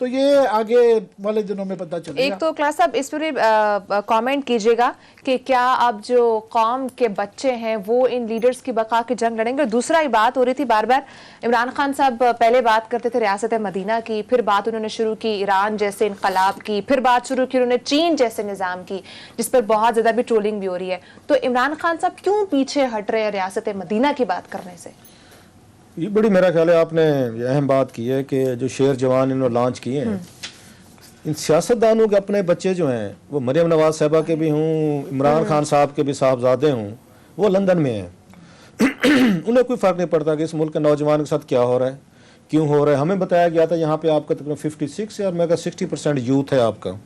तो ये आगे वाले दिनों में पता चलेगा। एक तो क्लास साहब इस पर कमेंट कीजिएगा कि क्या अब जो कौम के बच्चे हैं वो इन लीडर्स की बका की जंग लड़ेंगे। और दूसरा ही बात हो रही थी बार बार, इमरान खान साहब पहले बात करते थे रियासत मदीना की, फिर बात उन्होंने शुरू की ईरान जैसे इनकलाब की, फिर बात शुरू की उन्होंने चीन जैसे निज़ाम की, जिस पर बहुत ज़्यादा भी ट्रोलिंग भी हो रही है। तो इमरान खान साहब क्यों पीछे हट रहे हैं रियासत मदीना की बात करने से? ये बड़ी मेरा ख्याल है आपने ये अहम बात की है कि जो शेर जवान इन्होंने लॉन्च किए हैं, इन सियासतदानों के अपने बच्चे जो हैं, वो मरियम नवाज साहबा के भी हों, इमरान खान साहब के भी साहबजादे हों, वो लंदन में हैं। उन्हें कोई फ़र्क नहीं पड़ता कि इस मुल्क के नौजवान के साथ क्या हो रहा है, क्यों हो रहा है। हमें बताया गया था यहाँ पे आपका तकरीबन 56 है और मैं कहा 60% यूथ है आपका।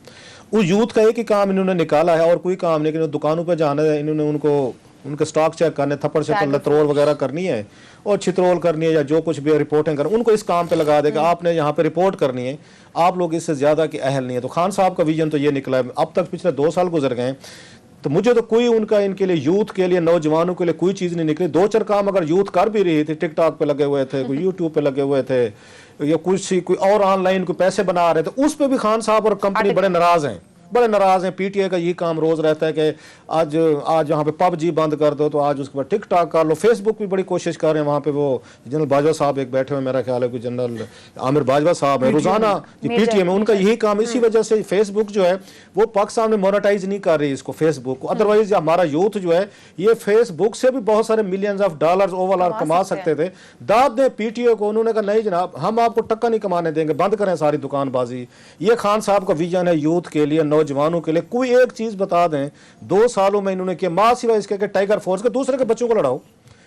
उस यूथ का एक ही काम इन्होंने निकाला है और कोई काम नहीं कि दुकानों पर जाना है, इन्होंने उनको उनके स्टॉक चेक करने, थप्पड़ शप्पड़ लतरोल वगैरह करनी है और छितरोल करनी है या जो कुछ भी रिपोर्टिंग करनी, उनको इस काम पे लगा देगा। आपने यहाँ पे रिपोर्ट करनी है, आप लोग इससे ज़्यादा की अहल नहीं है। तो खान साहब का विजन तो ये निकला है। अब तक पिछले 2 साल गुजर गए, तो मुझे तो कोई उनका इनके लिए, यूथ के लिए, नौजवानों के लिए कोई चीज़ नहीं निकली। 2-4 काम अगर यूथ कर भी रही थी, टिकटॉक पे लगे हुए थे, कोई यूट्यूब पे लगे हुए थे या कोई और ऑनलाइन कोई पैसे बना रहे थे, उस पर भी खान साहब और कंपनी बड़े नाराज़ हैं, बड़े नाराज हैं। पीटीआई का यही काम रोज रहता है कि आज यहाँ पे पबजी बंद कर दो, तो आज उसके बाद टिकटॉक कर लो। फेसबुक भी बड़ी कोशिश कर रहे हैं, वहाँ पे वो जनरल बाजवा साहब एक बैठे हुए, मेरा ख्याल है कि जनरल आमिर बाजवा साहब है, रोजाना पीटीआई में उनका यही काम। इसी वजह से फेसबुक जो है वो पाकिस्तान में मोनेटाइज नहीं कर रही इसको, फेसबुक को। अदरवाइज हमारा यूथ जो है ये फेसबुक से भी बहुत सारे मिलियंस ऑफ डॉलर्स ओवरऑल कमा सकते थे। दाद दें पीटीआई को, उन्होंने कहा नहीं जनाब, हम आपको टक्का नहीं कमाने देंगे, बंद करें सारी दुकानबाजी। ये खान साहब का विजन है यूथ के लिए, नौजवानों के लिए। कोई एक चीज बता दें 2 सालों में इन्होंने किया, मां सिवाय इसके कि टाइगर फोर्स के दूसरे के बच्चों को लड़ाओ।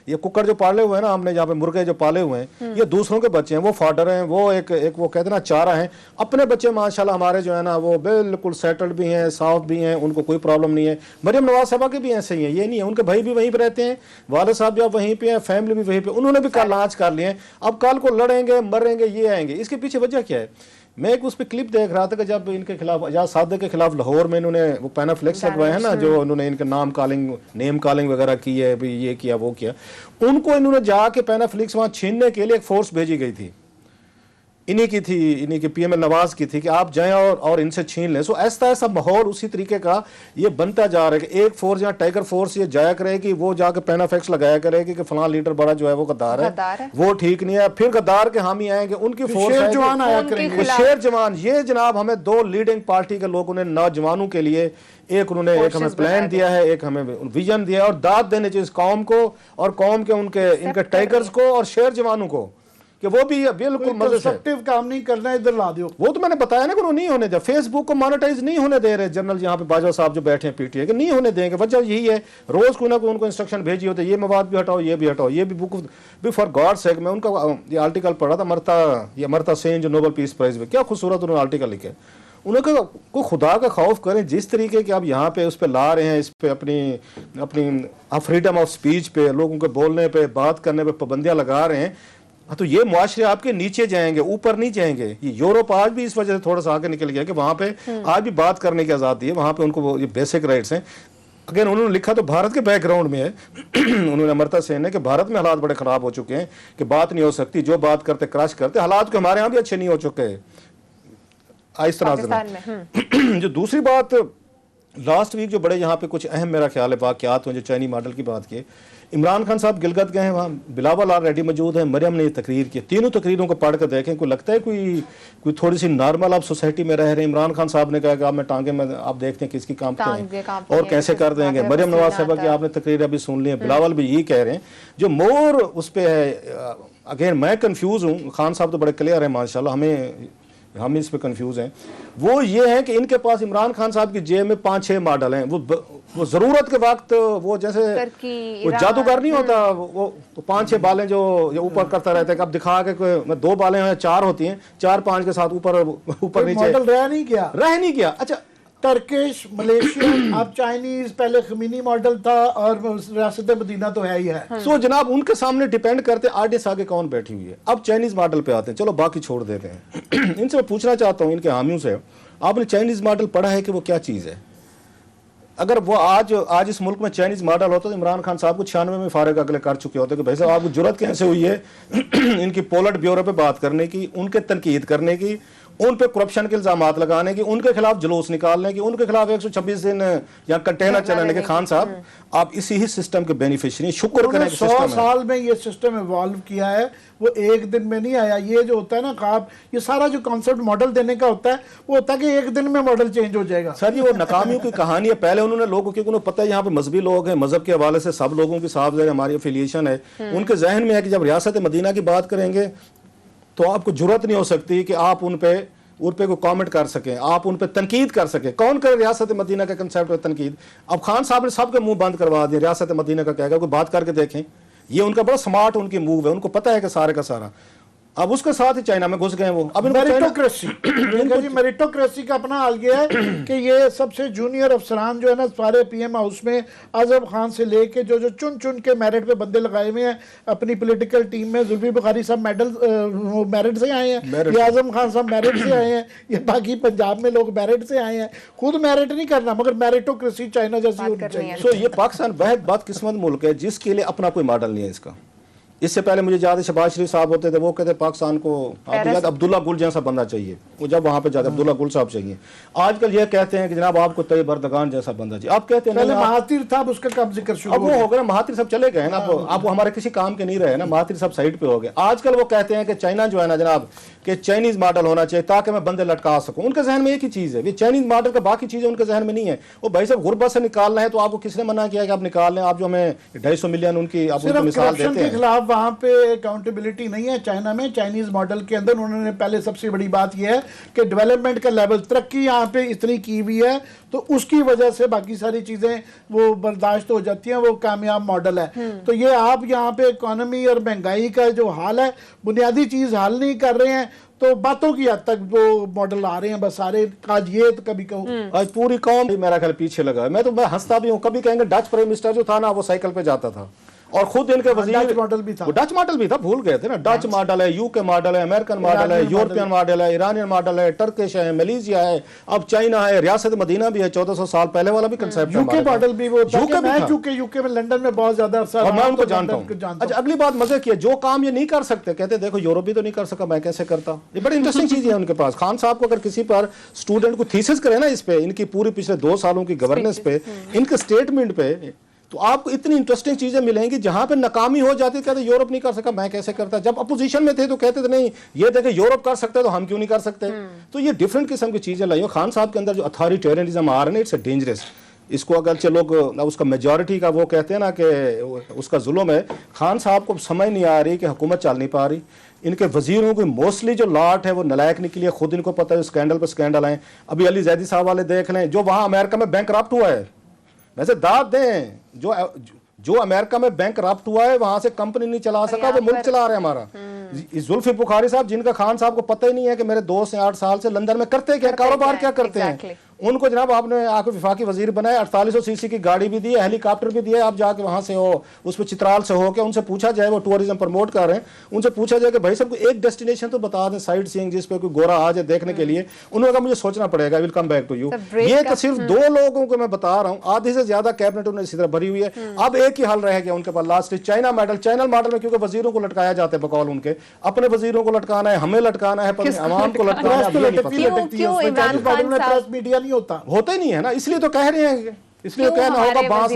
ये कुकर जो पाले हुए हैं ना हमने, यहाँ पे मुर्गे जो पाले हुए हैं, ये दूसरों के बच्चे हैं, वो फाडर हैं, वो एक वो कहते हैं ना चारा हैं। अपने बच्चे माशाल्लाह हमारे जो है ना वो बिल्कुल सेटल्ड भी हैं, साफ भी हैं, उनको कोई प्रॉब्लम नहीं है। मरियम नवाज साहबा के भी ऐसे ही हैं, ये नहीं है। उनके भाई भी वहीं पर रहते हैं, वाले साहब भी अब वहीं पे हैं, फैमिली भी वहीं पे, उन्होंने भी कल लॉन्च कर लिए हैं। अब कल को लड़ेंगे मरेंगे ये आएंगे। इसके पीछे वजह क्या है? मैं एक उस पर क्लिप देख रहा था कि जब इनके खिलाफ आजाद सादे के खिलाफ लाहौर में इन्होंने वो पैनाफ्लेक्स लगवाए हैं ना, जो उन्होंने इनके नेम कॉलिंग वगैरह की है, भी ये किया वो किया, उनको इन्होंने जाके पैनाफ्लेक्स वहां छीनने के लिए एक फोर्स भेजी गई थी, इन्हीं की थी, इन्हीं की पीएम नवाज की थी कि आप जाएं और इनसे छीन लें। सो ऐसा माहौल उसी तरीके का ये बनता जा रहा है कि एक फोर्स यहाँ टाइगर फोर्स ये जाया करेगी, वो जाके पैनाफ्लेक्स लगाया करेगी कि फलां लीडर बड़ा जो है वो गद्दार है, वो ठीक नहीं है। फिर गद्दार के हामी आएंगे, उनकी फोर्स शेर जवान आया करेंगे, शेर जवान। ये जनाब हमें 2 लीडिंग पार्टी के लोगों ने नौजवानों के लिए एक हमें प्लान दिया है, एक हमें विजन दिया है, और दाद देने चाहिए इस कौम को और कौम के इनके टाइगर्स को और शेर जवानों को कि वो भी बिल्कुल कंस्ट्रक्टिव काम नहीं करना, इधर ला दो। वो तो मैंने बताया ना कि वो नहीं होने दे, फेसबुक को मोनेटाइज नहीं होने दे रहे जनरल यहाँ पे बाजवा साहब जो बैठे हैं पीटीआई के, नहीं होने देंगे। वजह यही है, रोज कोई ना कोई उनको इंस्ट्रक्शन भेजी होते, ये मवाद भी हटाओ, ये भी हटाओ, ये भी बुक भी। फॉर गॉड सेक मैं उनका ये आर्टिकल पढ़ा था, अमर्ता सेन जो नोबेल पीस प्राइज में, क्या खूबसूरत उन्होंने आर्टिकल लिखे। उन्होंने कहा कोई खुदा का खौफ करें, जिस तरीके के आप यहाँ पे उस पर ला रहे हैं, इस पे अपनी फ्रीडम ऑफ स्पीच पे, लोगों के बोलने पे, बात करने पे पाबंदियां लगा रहे हैं, तो ये मुआशरे आपके नीचे जाएंगे, ऊपर नहीं जाएंगे। ये यूरोप आज भी इस वजह से थोड़ा सा आगे निकल गया कि वहाँ पे आज भी बात करने की आज़ादी है, वहाँ पे उनको ये बेसिक राइट्स हैं। अगेन उन्होंने लिखा तो भारत के बैकग्राउंड में है उन्होंने, अमर्ता सेन ने, कि भारत में हालात बड़े ख़राब हो चुके हैं कि बात नहीं हो सकती, जो बात करते क्रश करते। हालात के हमारे यहाँ भी अच्छे नहीं हो चुके इस तरह से। जो दूसरी बात, लास्ट वीक जो बड़े यहाँ पे कुछ अहम मेरा ख्याल है वाक़यात हुए, जो चाइनी मॉडल की बात की, इमरान खान साहब गिलगत गए हैं, वहाँ बिलावल ऑलरेडी मौजूद है, मरियम ने तकरीर की। तीनों तकरीरों को पढ़ कर देखें, कोई लगता है कोई थोड़ी सी नॉर्मल आप सोसाइटी में रह रहे हैं। इमरान खान साहब ने कहा कि आप मैं टांगे में, आप देखते हैं किसकी कामते हैं और कैसे कर देंगे। मरियम नवाज साहबा की आपने तकरीर अभी सुन ली है, बिलावल भी यही कह रहे हैं। जो मोर उस पर है, अगेन मैं कन्फ्यूज़ हूँ, खान साहब तो बड़े क्लियर है माशाल्लाह, हम इस पे कंफ्यूज हैं। वो ये है कि इनके पास इमरान खान साहब की जेब में 5-6 मॉडल हैं। वो जरूरत के वक्त वो जैसे वो जादूगर नहीं होता, वो 5-6 बालें जो ऊपर करता रहता है। अब दिखा के 2 बालें हैं, 4 होती हैं, 4-5 के साथ ऊपर नीचे मॉडल रह नहीं गया। अच्छा, टर्किश, मलेशियन, अब चाइनीज, पहले खमीनी मॉडल था और रियासत मदीना तो है ही है। सो जनाब उनके सामने डिपेंड करते आगे आगे कौन बैठी हुई है। अब चाइनीज मॉडल पे आते हैं, चलो बाकी छोड़ देते हैं। इनसे मैं पूछना चाहता हूँ, इनके हामियों से, आपने चाइनीज मॉडल पढ़ा है कि वो क्या चीज़ है? अगर वो आज इस मुल्क में चाइनीज मॉडल होता तो इमरान खान साहब को 96 में फारिग अगले कर चुके होते कि भाई साहब आपको जुर्रत कैसे हुई है इनकी पोलट ब्यूरो पे बात करने की, उनके तनकीद करने की, उन पे करप्शन के इल्जाम लगाने की, उनके खिलाफ जुलूस निकालने की, उनके खिलाफ 126 दिन या कंटेनर चलाने के। खान साहब आप इसी ही सिस्टम के बेनिफिशियरी, शुक्र करें कि 100 सिस्टम है। साल में ये सिस्टम इवॉल्व किया है, वो एक दिन में नहीं आया। ये जो होता है ना ख्वाब, ये सारा जो कॉन्सेप्ट मॉडल देने का होता है, वो होता है कि एक दिन में मॉडल चेंज हो जाएगा। सर ये वो नाकामियों की कहानी है। पहले उन्होंने लोगों की, उन्हें पता है यहाँ पे मजहबी लोग हैं, मजहब के हवाले से सब लोगों की साफ ज़ाहिर हमारी एफिलिएशन है। उनके जहन में है कि जब रियासत मदीना की बात करेंगे तो आपको जुर्रत नहीं हो सकती कि आप उन पे कोई कमेंट कर सकें, आप उन पे तनकीद कर सकें। कौन करे रियासत मदीना के कंसेप्ट पर तनकीद? अब खान साहब ने सबके मुंह बंद करवा दिया। रियासत मदीना का क्या, कोई बात करके देखें। ये उनका बड़ा स्मार्ट उनकी मूव है, उनको पता है कि सारे का सारा। अब उसके साथ ही चाइना में घुस गए वो। अब मेरिटोक्रेसी मेरिटोक्रेसी का अपना हाल ये है कि ये सबसे जूनियर अफसरान जो है ना सारे पीएम हाउस में, आजम खान से लेके जो जो चुन चुन के मेरिट पे बंदे लगाए हुए हैं अपनी पॉलिटिकल टीम में। जुल्फी बुखारी साहब मेरिट से आए हैं, ये आजम खान साहब मेरिट से आए हैं, ये बाकी पंजाब में लोग मेरिट से आए हैं। खुद मेरिट नहीं करना, मगर मेरिटोक्रेसी चाइना जैसी होनी चाहिए। सो ये पाकिस्तान बेहद बदकिस्मत मुल्क है जिसके लिए अपना कोई मॉडल नहीं है इसका। इससे पहले मुझे याद है शहबाज शरीफ साहब होते थे, वो कहते पाकिस्तान को अब्दुल्ला गुल जैसा बंदा चाहिए। वो जब वहां पे जाते अब्दुल्ला गुल साहब चाहिए। आजकल ये कहते हैं कि जनाब आपको तैयब अर्दगान जैसा बंदा चाहिए। आप कहते हैं महातिर साहब, उसका कब जिक्र शुरू अब वो हो गया ना, महातिर साहब चले गए ना, अब वो हमारे किसी काम के नहीं रहे ना, महातिर साहब साइड पे हो गए। आजकल वो कहते हैं कि चाइना जो है ना जनाब कि चाइनीज मॉडल होना चाहिए ताकि मैं बंदे लटका सकूं। उनके जहन में एक ही चीज है, ये चाइनीज मॉडल का, बाकी चीजें उनके जहन में नहीं है। वो भाई साहब गुर्बत से निकालना है तो आपको किसने मना किया कि आप निकाल लें? आप जो हमें 250 मिलियन उनकी आप उनको मिसाल देते हैं। खिलाफ वहां पे अकाउंटेबिलिटी नहीं है चाइना में। चाइनीज मॉडल के अंदर उन्होंने पहले सबसे बड़ी बात यह है कि डेवलपमेंट का लेवल, तरक्की यहाँ पे इतनी की हुई है तो उसकी वजह से बाकी सारी चीजें वो बर्दाश्त हो जाती हैं, वो कामयाब मॉडल है। तो ये आप यहाँ पे इकोनॉमी और महंगाई का जो हाल है, बुनियादी चीज हल नहीं कर रहे हैं तो बातों की हद तक वो मॉडल आ रहे हैं बस सारे। आज ये तो कभी कहूँ आज पूरी कौम मेरा ख्याल पीछे लगा है। मैं हंसता भी हूँ। कभी कहेंगे डच प्राइम मिनिस्टर जो था ना वो साइकिल पे जाता था और खुद इनके वजीर डच मॉडल भी था। डच मॉडल भी था, भूल गए थे ना। डच मॉडल है, यूके मॉडल है, अमेरिकन मॉडल है, यूरोपियन मॉडल है, ईरानियन मॉडल है, टर्किश है, मलेशिया है, अब चाइना है, रियासत मदीना भी है। 1400 साल पहले वाला भी कंसेप्ट है। यूके मॉडल भी वो यूके में लंदन में बहुत ज्यादा अरसा और मैं उनको जानता हूँ। अच्छा अगली बात मजे की है, जो काम ये नहीं कर सकते कहते देखो यूरोप भी तो नहीं कर सका, मैं कैसे करता। ये बड़ी इंटरेस्टिंग चीज है उनके पास। खान साहब को अगर किसी पर स्टूडेंट को थीसिस करे ना इस पे, इनकी पूरी पिछले 2 सालों की गवर्नेंस पे, इनके स्टेटमेंट पे, तो आपको इतनी इंटरेस्टिंग चीजें मिलेंगी। जहां पे नाकामी हो जाती, कहते यूरोप नहीं कर सका, मैं कैसे करता। जब अपोजिशन में थे तो कहते थे नहीं ये देखे यूरोप कर सकते तो हम क्यों नहीं कर सकते। तो ये डिफरेंट किस्म की चीजें लाई। खान साहब के अंदर जो अथॉरिटेरियनिज्म आ रहा है ना, इट्स अ डेंजरस। इसको अगर लोग उसका मेजॉरिटी का वो कहते हैं ना कि उसका जुल्म है। खान साहब को समझ नहीं आ रही कि हुकूमत चल नहीं पा रही। इनके वजीरों की मोस्टली जो लाट है वो नलायक निकली है, खुद इनको पता है स्कैंडल पर स्कैंडल आए। अभी अली जैदी साहब वाले देख लें, जो वहां अमेरिका में बैंक करप्ट हुआ है, वैसे दाद दें जो अमेरिका में बैंक करप्ट हुआ है वहां से कंपनी नहीं चला सका, वो मुल्क चला रहे हैं हमारा। जुल्फी बुखारी साहब जिनका खान साहब को पता ही नहीं है कि मेरे 2 से 8 साल से लंदन में करते क्या, कारोबार क्या करते हैं। उनको जनाब आपने आके विफाकी वजीर बनाया, 4800 सीसी की गाड़ी भी दी है, हेलीकॉप्टर भी दिया है। आप जाके वहां से हो उस पर चित्राल से हो के उनसे पूछा जाए, वो टूरिज्म प्रमोट कर रहे हैं, उनसे पूछा जाए कि भाई सबको एक डेस्टिनेशन तो बता दें साइट सीइंग जिस पे कोई गोरा आ जाए देखने के लिए। उन्होंने कहा मुझे सोचना पड़ेगा, will come back to you. ये तो सिर्फ 2 लोगों को मैं बता रहा हूँ, आधी से ज्यादा कैबिनेट उन्होंने इसी तरह भरी हुई है। अब एक ही हल रह गया उनके पास last, China model. China model में क्योंकि वजीरों को लटकाया जाता है बकौल उनके, अपने वजीरों को लटकाना है, हमें लटकाना है, पर आवाम को लटकाना है। मीडिया नहीं होता ही नहीं है ना, इसलिए तो कह रहे हैं, इसलिए कहना होगा बांस